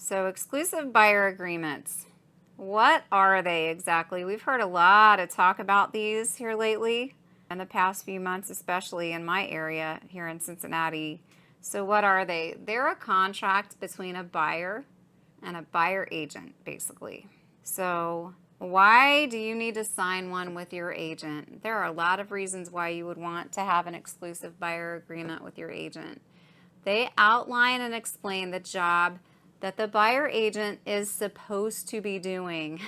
So exclusive buyer agreements. What are they exactly? We've heard a lot of talk about these here lately, in the past few months, especially in my area here in Cincinnati. So what are they? They're a contract between a buyer and a buyer agent, basically. So why do you need to sign one with your agent? There are a lot of reasons why you would want to have an exclusive buyer agreement with your agent. They outline and explain the job that the buyer agent is supposed to be doing.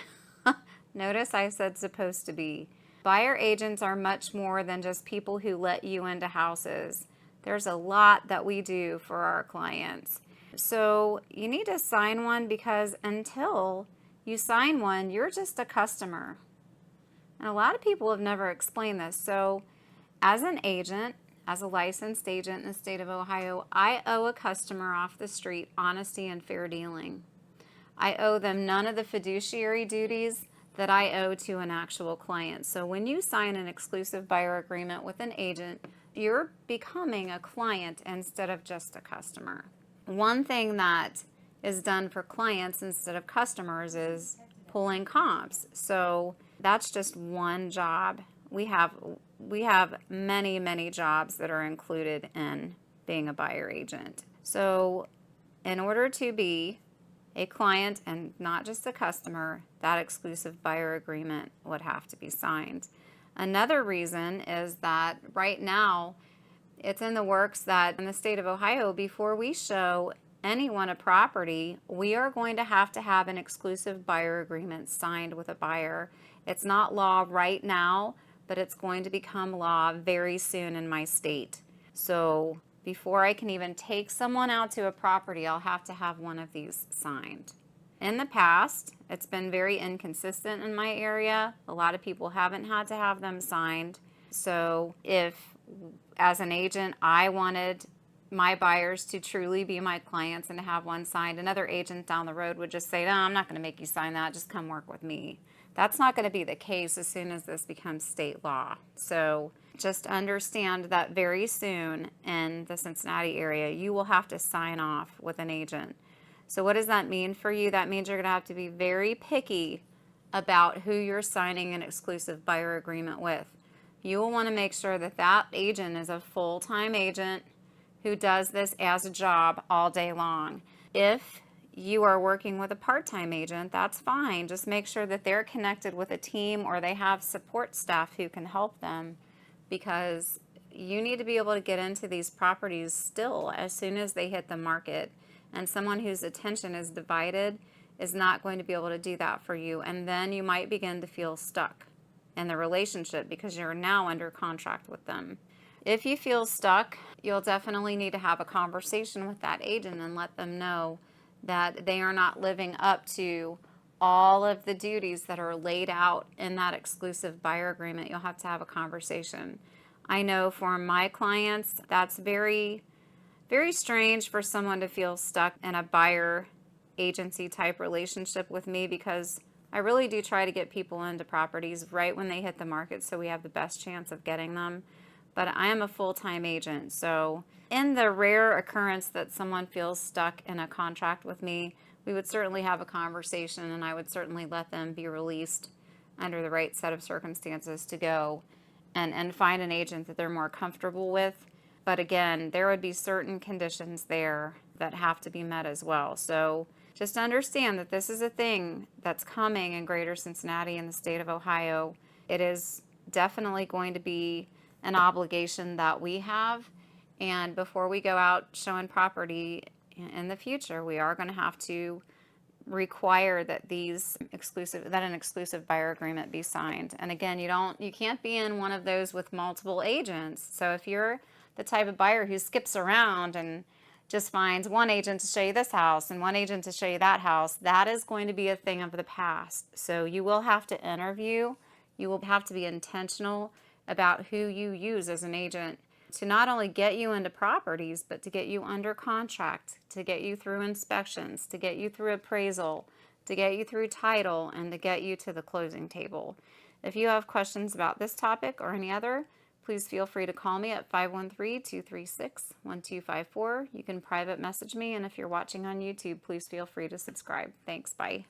Notice I said supposed to be. Buyer agents are much more than just people who let you into houses. There's a lot that we do for our clients. So you need to sign one because until you sign one, you're just a customer. And a lot of people have never explained this. So as an agent, as a licensed agent in the state of Ohio, I owe a customer off the street honesty and fair dealing. I owe them none of the fiduciary duties that I owe to an actual client. So when you sign an exclusive buyer agreement with an agent, you're becoming a client instead of just a customer. One thing that is done for clients instead of customers is pulling comps. So that's just one job. We have many jobs that are included in being a buyer agent. So in order to be a client and not just a customer, that exclusive buyer agreement would have to be signed. Another reason is that right now it's in the works that in the state of Ohio, before we show anyone a property, we are going to have an exclusive buyer agreement signed with a buyer. It's not law right now, but it's going to become law very soon in my state. So before I can even take someone out to a property, I'll have to have one of these signed. In the past, it's been very inconsistent in my area. A lot of people haven't had to have them signed. So if, as an agent, I wanted my buyers to truly be my clients and to have one signed, another agent down the road would just say, no, I'm not going to make you sign that. Just come work with me. That's not going to be the case as soon as this becomes state law. So just understand that very soon in the Cincinnati area, you will have to sign off with an agent. So what does that mean for you? That means you're going to have to be very picky about who you're signing an exclusive buyer agreement with. You will want to make sure that that agent is a full-time agent who does this as a job all day long. If you are working with a part-time agent, that's fine. Just make sure that they're connected with a team or they have support staff who can help them, because you need to be able to get into these properties still as soon as they hit the market. And someone whose attention is divided is not going to be able to do that for you. And then you might begin to feel stuck in the relationship because you're now under contract with them. If you feel stuck, you'll definitely need to have a conversation with that agent and let them know that they are not living up to all of the duties that are laid out in that exclusive buyer agreement. You'll have to have a conversation. I know for my clients, that's very strange for someone to feel stuck in a buyer agency type relationship with me, because I really do try to get people into properties right when they hit the market so we have the best chance of getting them. But I am a full-time agent, so in the rare occurrence that someone feels stuck in a contract with me, we would certainly have a conversation and I would certainly let them be released under the right set of circumstances to go and find an agent that they're more comfortable with. But again, there would be certain conditions there that have to be met as well. So just understand that this is a thing that's coming in Greater Cincinnati and the state of Ohio. It is definitely going to be an obligation that we have. And before we go out showing property in the future, we are going to have to require that an exclusive buyer agreement be signed. And again, you can't be in one of those with multiple agents. So if you're the type of buyer who skips around and just finds one agent to show you this house and one agent to show you that house, that is going to be a thing of the past. So you will have to interview. You will have to be intentional about who you use as an agent to not only get you into properties, but to get you under contract, to get you through inspections, to get you through appraisal, to get you through title, and to get you to the closing table. If you have questions about this topic or any other, please feel free to call me at 513-236-1254. You can private message me, and if you're watching on YouTube, please feel free to subscribe. Thanks, bye.